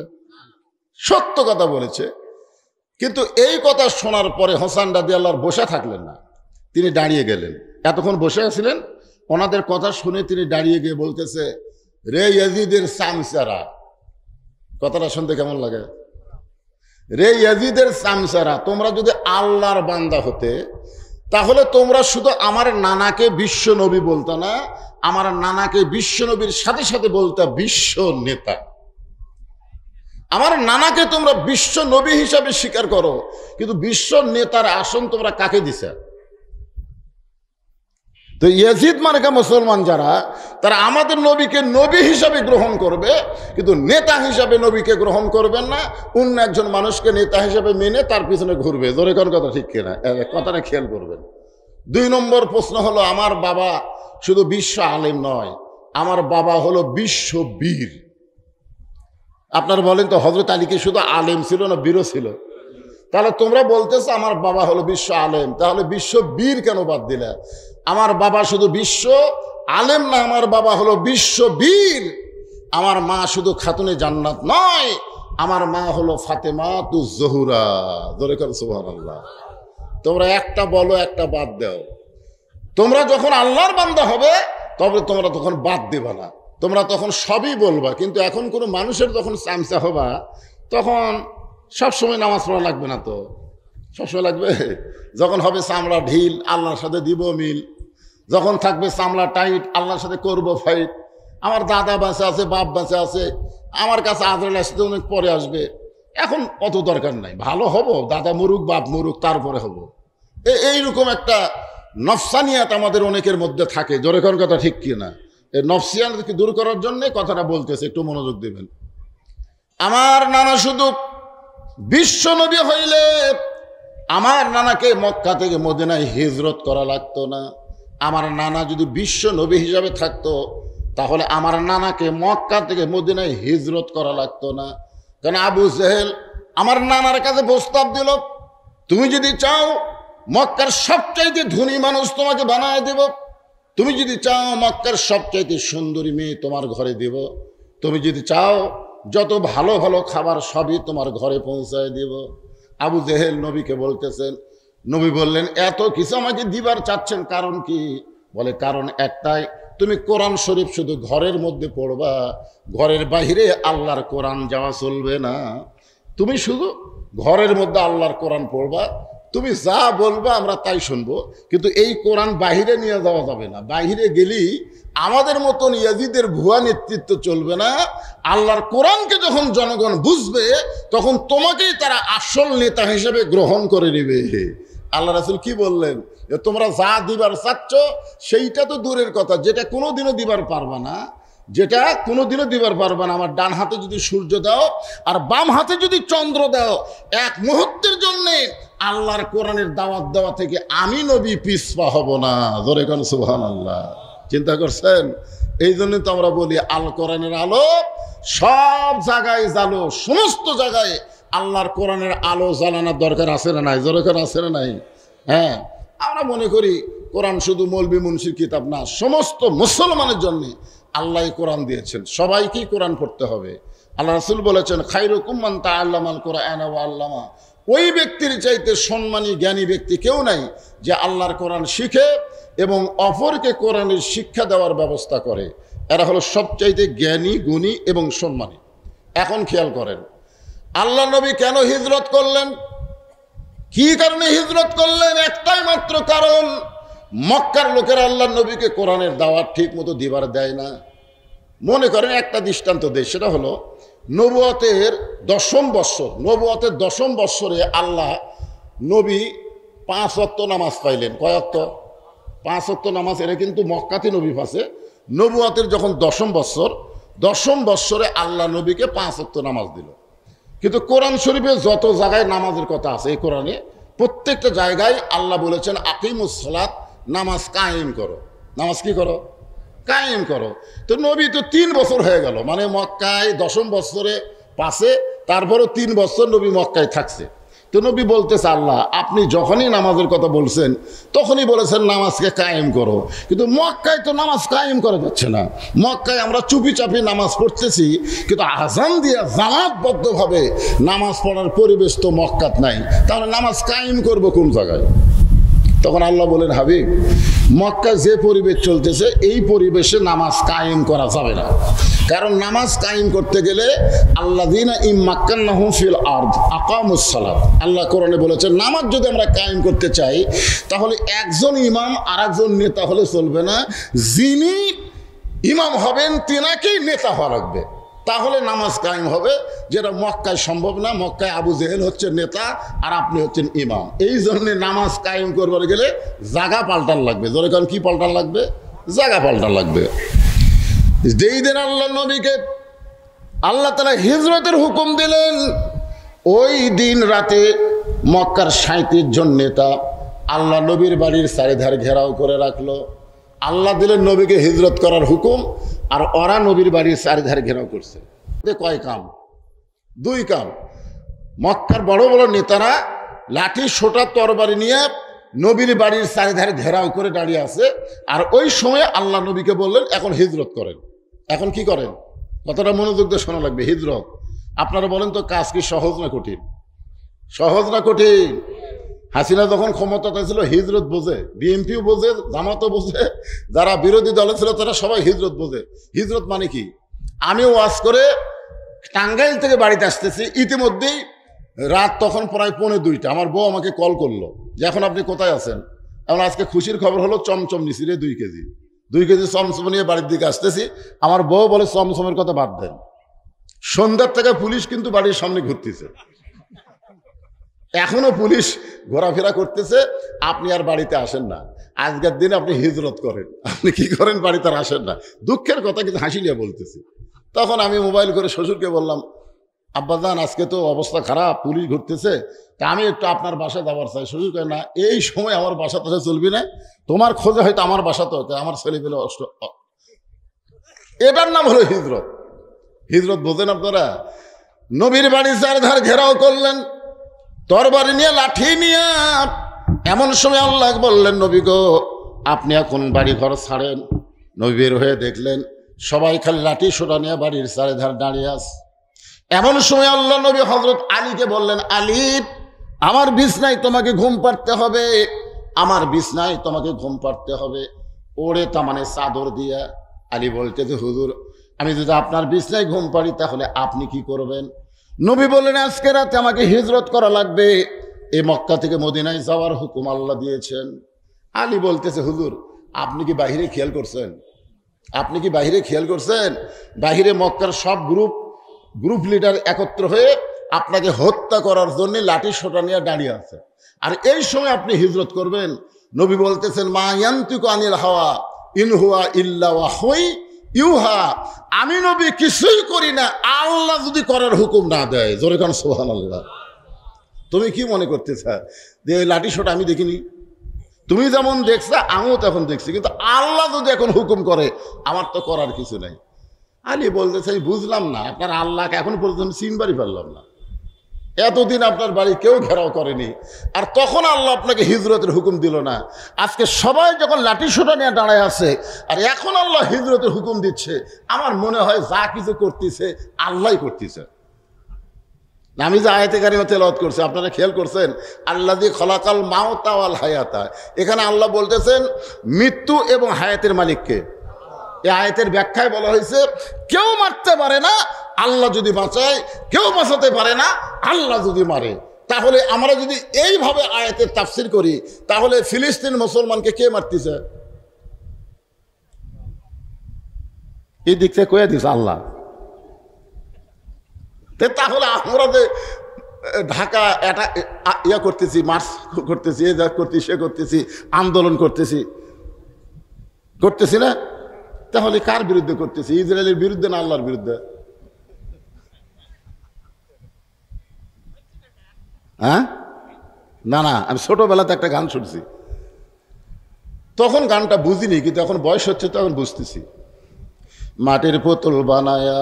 সত্য কথা বলেছে। কিন্তু এই কথা শোনার পরে হাসান রাদিয়াল্লাহু বসে থাকলেন না, তিনি দাঁড়িয়ে গেলেন। এতক্ষণ বসে আছিলেন, ওনাদের কথা শুনে তিনি দাঁড়িয়ে গিয়ে বলতেছে, রে ইয়াজিদের সামসারা। কথাটা শুনতে কেমন লাগে? রে ইয়াজিদের সামসারা, তোমরা যদি আল্লাহর বান্দা হতে তাহলে তোমরা শুধু আমার নানাকে বিশ্ব নবী বলতো না, আমার নানাকে বিশ্ব নবীর সাথে সাথে বলতে বিশ্ব নেতা। আমার নানাকে তোমরা বিশ্ব নবী হিসাবে স্বীকার করো, কিন্তু বিশ্ব নেতার আসন তোমরা কাকে দিছে? তো ইয়াজিদ মার্কা মুসলমান যারা, তারা আমাদের নবীকে নবী হিসাবে গ্রহণ করবে, কিন্তু নেতা হিসাবে নবীকে গ্রহণ করবেন না। অন্য একজন মানুষকে নেতা হিসাবে মেনে তার পিছনে ঘুরবে। জোরে কোন কথা ঠিক কিনা? কথাটা খেয়াল করবেন। 2 নম্বর প্রশ্ন হলো, আমার বাবা শুধু বিশ্ব আলেম নয়, আমার বাবা হলো বিশ্ব বীর। আপনারা বলেন তো, হযরত আলী কি শুধু আলেম ছিল না বীরও ছিল? তাহলে তোমরা বলতেছো আমার বাবা হলো বিশ্ব আলেম, তাহলে বিশ্ব বীর কেন বাদ দিলে? আমার বাবা শুধু বিশ্ব আলেম না, আমার বাবা হলো বিশ্ব বীর। আমার মা শুধু খাতুনে জান্নাত নয়, আমার মা হলো ফাতেমাতুজ জোহরা। জোরে করে সুবহানাল্লাহ। তোমরা একটা বলো, একটা বাদ দাও। তোমরা যখন আল্লাহর বান্দা হবে তবে তোমরা তখন বাদ দেবা না, তোমরা তখন সবই বলবা। কিন্তু এখন কোনো মানুষের যখন চামচা হবা, তখন সবসময় নামাজ পড়া লাগবে না। তো সবসময় লাগবে? যখন হবে চামড়া ঢিল, আল্লাহর সাথে দিব মিল। যখন থাকবে চামড়া টাইট, আল্লাহর সাথে করবো ফাইট। আমার দাদা বাঁচে আছে, বাপ বাঁচে আছে, আমার কাছে আজরাইল আসতে অনেক পরে আসবে। এখন অত দরকার নাই, ভালো হব, দাদা মরুক বাপ মরুক তারপরে হব। এইরকম একটা নফসানিয়াত আমাদের অনেকের মধ্যে থাকে। জোরে কোন কথা ঠিক কিনা? এই নফসিয়াতকে দূর করার জন্য কথাটা বলতেছে, একটু মনোযোগ দিবেন। আমার নানা শুধু বিশ্ব নবী হইলে আমার নানাকে মক্কা থেকে মদিনায় হিজরত করা লাগতো না। আমার নানা যদি বিশ্ব নবী হিসাবে থাকতো তাহলে আমার নানাকে মক্কা থেকে মদিনায় হিজরত করা লাগতো না। কারণ আবু জেহেল আমার নানার কাছে প্রস্তাব দিল, তুমি যদি চাও মক্কার সবচাইতে ধনী মানুষ তোমাকে বানায় দেব, তুমি যদি চাও মক্কার সবচাইতে সুন্দরী মেয়ে তোমার ঘরে দেব, তুমি যদি চাও যত ভালো ভালো খাবার সবই তোমার ঘরে পৌঁছায় দেব। আবু জেহেল নবীকে বলতেছেন। নবী বললেন, এত কিছু আমাকে দিবার চাচ্ছেন, কারণ কি? বলে, কারণ একটাই, তুমি কোরআন শরীফ শুধু ঘরের মধ্যে পড়বা, ঘরের বাইরে আল্লাহর কোরআন যাওয়া চলবে না। তুমি শুধু ঘরের মধ্যে আল্লাহর কোরআন পড়বা, তুমি যা বলবা আমরা তাই শুনবো, কিন্তু এই কোরআন বাহিরে নিয়ে যাওয়া যাবে না। বাহিরে গেলেই আমাদের মতন ইয়াজিদের ভুয়া নেতৃত্ব চলবে না। আল্লাহর কোরআনকে যখন জনগণ বুঝবে তখন তোমাকেই তারা আসল নেতা হিসেবে গ্রহণ করে নেবে। আল্লাহ রাসূল কি বললেন? যে তোমরা যা দিবার চাচ্ছ সেইটা তো দূরের কথা, যেটা কোনোদিনও দিবার পারবা না, যেটা কোনোদিনও দিবার পারবা না। আমার ডান হাতে যদি সূর্য দাও আর বাম হাতে যদি চন্দ্র দাও, এক মুহূর্তের জন্যে আল্লাহর কোরআনের দাওয়াত দেওয়া থেকে আমি নবী পিছপা হব না। জোরে কোন সুবহানাল্লাহ। চিন্তা করছেন? এই জন্য তো আমরা বলি আল কোরআনের আলো সব জায়গায় জ্বালো, সমস্ত জায়গায় আল্লাহর কোরআনের আলো জ্বালানোর দরকার আছে না নাই? জোরে কোন আছে না নাই? হ্যাঁ, আমরা মনে করি কোরআন শুধু মৌলবি মুন্সির কিতাব না, সমস্ত মুসলমানের জন্য আল্লাহ কোরআন দিয়েছেন, সবাইকেই কোরআন পড়তে হবে। আল্লাহ রাসূল বলেছেন, খায়রুকুম মান তাআল্লামাল কোরআন ওয়া আল্লামা। ওই ব্যক্তির চাইতে সম্মানী জ্ঞানী ব্যক্তি কেউ নাই যে আল্লাহর কোরআন শিখে এবং অপরকে কোরআনের শিক্ষা দেওয়ার ব্যবস্থা করে। এরা হলো সবচাইতে জ্ঞানী, গুণী এবং সম্মানী। এখন খেয়াল করেন, আল্লাহ নবী কেন হিজরত করলেন? কি কারণে হিজরত করলেন? একটাই মাত্র কারণ, মক্কার লোকেরা আল্লাহ নবীকে কোরআনের দাওয়াত ঠিক মতো দিবার দেয় না। মনে করেন একটা দৃষ্টান্ত দেয়, সেটা হলো নবুয়তের 10ম বৎসর, নবুয়তের 10ম বৎসরে আল্লাহ নবী 5 ওয়াক্ত নামাজ পাইলেন। কয় ওয়াক্ত? 5 ওয়াক্ত নামাজ। এরা কিন্তু মক্কাতে নবী পাশে। নবুয়তের যখন 10ম বৎসর, 10ম বৎসরে আল্লাহ নবীকে 5 ওয়াক্ত নামাজ দিল। কিন্তু কোরআন শরীফে যত জায়গায় নামাজের কথা আছে, এই কোরআনে প্রত্যেকটা জায়গায় আল্লাহ বলেছেন আকিমুস সালাত, নামাজ কায়েম করো। নামাজ কি করো? কায়েম করো। তো নবী তো 3 বছর হয়ে গেল, মানে মক্কায় 10ম বৎসরে পাশে, তারপরও 3 বছর নবী মক্কায় থাকছে। তো নবী বলতেছে আল্লাহ আপনি যখনই নামাজের কথা বলছেন তখনই বলেছেন নামাজকে কায়েম করো, কিন্তু মক্কায় তো নামাজ কায়েম করা যাচ্ছে না। মক্কায় আমরা চুপি চাপি নামাজ পড়তেছি, কিন্তু আজান দিয়ে জামাতবদ্ধভাবে নামাজ পড়ার পরিবেশ তো মক্কাত নাই, তাহলে নামাজ কায়েম করবো কোন জায়গায়? তখন আল্লাহ বলেন হাবিব, মক্কায় যে পরিবেশ চলতেছে এই পরিবেশে নামাজ কায়েম করা যাবে না। কারণ নামাজ কায়েম করতে গেলে আল্লাযীনা ইম্মাক্কান্নাহুম ফিল আরদ আকামুস সালাত, আল্লাহ কোরআনে বলেছেন নামাজ যদি আমরা কায়েম করতে চাই তাহলে একজন ইমাম আর একজন নেতা হলে চলবে না, যিনি ইমাম হবেন তিনাকেই নেতা হওয়া লাগবে, তাহলে নামাজ কায়েম হবে, যেটা মক্কায় সম্ভব না। মক্কায় আবু জেহেল হচ্ছে নেতা আর আপনি হচ্ছেন ইমাম। এই জন্যে নামাজ কায়েম করবার গেলে জায়গা পাল্টান লাগবে। ধরে কারণ কি পাল্টান লাগবে? জায়গা পাল্টান লাগবে। যেই দিন আল্লাহ নবীকে আল্লাহ তাআলা হিজরতের হুকুম দিলেন, ওই দিন রাতে মক্কার 37 জন নেতা আল্লাহ নবীর বাড়ির চারিধার ঘেরাও করে রাখলো। আল্লাহ দিলেন নবীকে হিজরত করার হুকুম, আর ওরা নবীর বাড়ির চারিধার ঘেরাও করছে। কয় কাম? 2 কাম। মক্কার বড় বড় নেতারা লাঠি সোটা তরবারি নিয়ে নবীর বাড়ির চারিধারে ঘেরাও করে দাঁড়িয়ে আছে, আর ওই সময় আল্লাহ নবীকে বললেন এখন হিজরত করেন। এখন কি করেন? কতটা মনোযোগ দিয়ে শোনা লাগবে। হিজরত আপনারা বলেন তো কাজ কি সহজ না কঠিন? সহজ না কঠিন? হাসিনা যখন ক্ষমতাতে ছিল হিজরত বোঝে, বিএনপিও বোঝে, জামাতও বোঝে, যারা বিরোধী দলে ছিল তারা সবাই হিজরত বোঝে। হিজরত মানে কি? আমি ওয়াজ করে টাঙ্গাইল থেকে বাড়িতে আসতেছি, ইতিমধ্যেই রাত তখন প্রায় 1:45। আমার বউ আমাকে কল করলো যে এখন আপনি কোথায় আছেন? এখন আজকে খুশির খবর হলো চমচম নিছি রে 2 কেজি। 2 কেজি চমচম নিয়ে বাড়ির দিকে আসতেছি। আমার বউ বলে চমচমের কথা বাদ দেন, সন্ধ্যার থেকে পুলিশ কিন্তু বাড়ির সামনে ঘুরতেছে, এখনো পুলিশ ঘোরাফেরা করতেছে। আপনি আর বাড়িতে আসেন না, আজকের দিনে আপনি হিজরত করেন। আপনি কি করেন? বাড়িতে আর আসেন না। দুঃখের কথা কিন্তু হাসি নিয়ে বলতেছি। তখন আমি মোবাইল করে শ্বশুরকে বললাম, আব্বাজান আজকে তো অবস্থা খারাপ, পুলিশ ঘুরতেছে, তা আমি একটু আপনার বাসায় যাওয়ার চাই। শ্বশুর কয় না, এই সময় আমার বাসা তো চলবি না, তোমার খোঁজে হয়তো আমার বাসা তো আমার ছেলে পেলে অষ্ট। এটার নাম হলো হিজরত। হিজরত বোঝেন আপনারা? নবীর বাড়ি চারধার ঘেরাও করলেন তরবারি নিয়ে, লাঠি নিয়ে। এমন সময় আল্লাহ বললেন নবী গো আপনি এখন বাড়ি ঘর ছাড়েন। নবী বের হয়ে দেখলেন সবাই খালি লাঠি সোটা নিয়ে বাড়ির চারিধার দাঁড়িয়ে আছে। এমন সময় আল্লাহ নবী হযরত আলীকে বললেন, আলী আমার বিছনায় তোমাকে ঘুম পাড়তে হবে, আমার বিছনায় তোমাকে ঘুম পাড়তে হবে। ওরে তামানে চাদর দিয়া। আলী বলতে যে হুজুর আমি যদি আপনার বিছনায় ঘুম পাড়ি তাহলে আপনি কি করবেন? নবী বললেন আজকে রাতে আমাকে হিজরত করা লাগবে, এই মক্কা থেকে মদিনায় যাওয়ার হুকুম আল্লাহ দিয়েছেন। আলী বলতেছে হুজুর আপনি কি বাহিরে খেয়াল করছেন? আপনি কি বাহিরে খেয়াল করছেন? বাহিরে মক্কার সব গ্রুপ লিডার একত্র হয়ে আপনাকে হত্যা করার জন্য লাঠি সোটা নিয়ে দাঁড়িয়ে আছে, আর এই সময় আপনি হিজরত করবেন। নবী বলতেছেন মা ইয়ান্তিকু আনিল হাওয়া ইন হুয়া ইল্লা ওয়াহয়ুন ইউহা, আমি নবী কিছুই করি না আল্লাহ যদি করার হুকুম না দেয়। জোরে কান সুবহানাল্লাহ। তুমি কি মনে করতেছ যে ওই লাঠি সোটা আমি দেখিনি? তুমি যেমন দেখছা আমিও তখন দেখছি, কিন্তু আল্লাহ যদি এখন হুকুম করে আমার তো করার কিছু নাই। আলী বলতেছে বুঝলাম না, আপনার আল্লাহকে এখন পর্যন্ত চিনবারই পারলাম না। এতদিন আপনার বাড়ি কেউ ঘেরাও করেনি, আর তখন আল্লাহ আপনাকে হিজরতের হুকুম দিল না। আজকে সবাই যখন লাঠি সোটা নিয়ে দাঁড়ায় আছে আর এখন আল্লাহ হিজরতের হুকুম দিচ্ছে, আমার মনে হয় যা কিছু করতেছে আল্লাহই করতেছে। আমি যে আয়াতে কারিমা তেলাওয়াত করছি আপনারা খেয়াল করছেন, আল্লাযী খলাকাল মাউতা ওয়াল হায়াতা, এখানে আল্লাহ বলতেছেন মৃত্যু এবং হায়াতের মালিককে। এই আয়াতের ব্যাখ্যায় বলা হয়েছে কেউ মারতে পারে না আল্লাহ যদি বাঁচায়, কেউ বাঁচাতে পারে না আল্লাহ যদি মারে। তাহলে আমরা যদি এইভাবে আয়াতের তাফসীর করি তাহলে ফিলিস্তিন মুসলমানকে কে মারতেছে? এই দিক থেকে কয়ে দিছে আল্লাহ। তাহলে আমরা যে ঢাকা এটা ইয়া করতেছি, মার্চ করতেছি, এ যা করতেছি সে করতেছি, আন্দোলন করতেছি না, তাহলে কার বিরুদ্ধে করতেছি? ইসরায়েলের বিরুদ্ধে না আল্লাহর বিরুদ্ধে? হ্যাঁ না না, আমি ছোটবেলাতে একটা গান শুনছি, তখন গানটা বুঝিনি, কিন্তু এখন বয়স হচ্ছে তখন বুঝতেছি। মাটির পুতুল বানায়া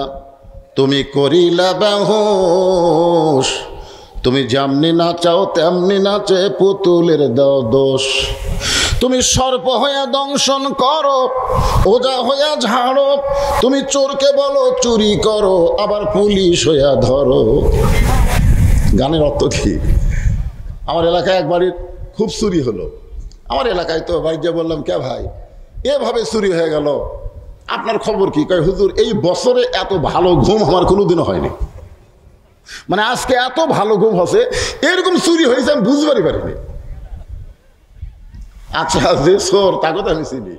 তুমি করিলা বেহুশ, তুমি যেমনি নাচাও তেমনি নাচে পুতুলের দাও দোষ। তুমি সর্প হইয়া দংশন করো, ওজা হইয়া ঝাড়ো, তুমি চোরকে বলো চুরি করো, আবার পুলিশ হইয়া ধরো। গানের অর্থ কি? আমার এলাকায় এক বাড়ির খুব চুরি হলো। আমার এলাকায় তো বাড়ি গিয়ে বললাম, কে ভাই এভাবে চুরি হয়ে গেল, আপনার খবর কি? কয় হুজুর এই বছরে এত ভালো ঘুম আমার কোনোদিনও হয়নি। মানে আজকে এত ভালো ঘুম হচ্ছে, এরকম চুরি হয়েছে আমি বুঝবারই পারিনি। আচ্ছা যে চোর তাকে তো আমি চিনি।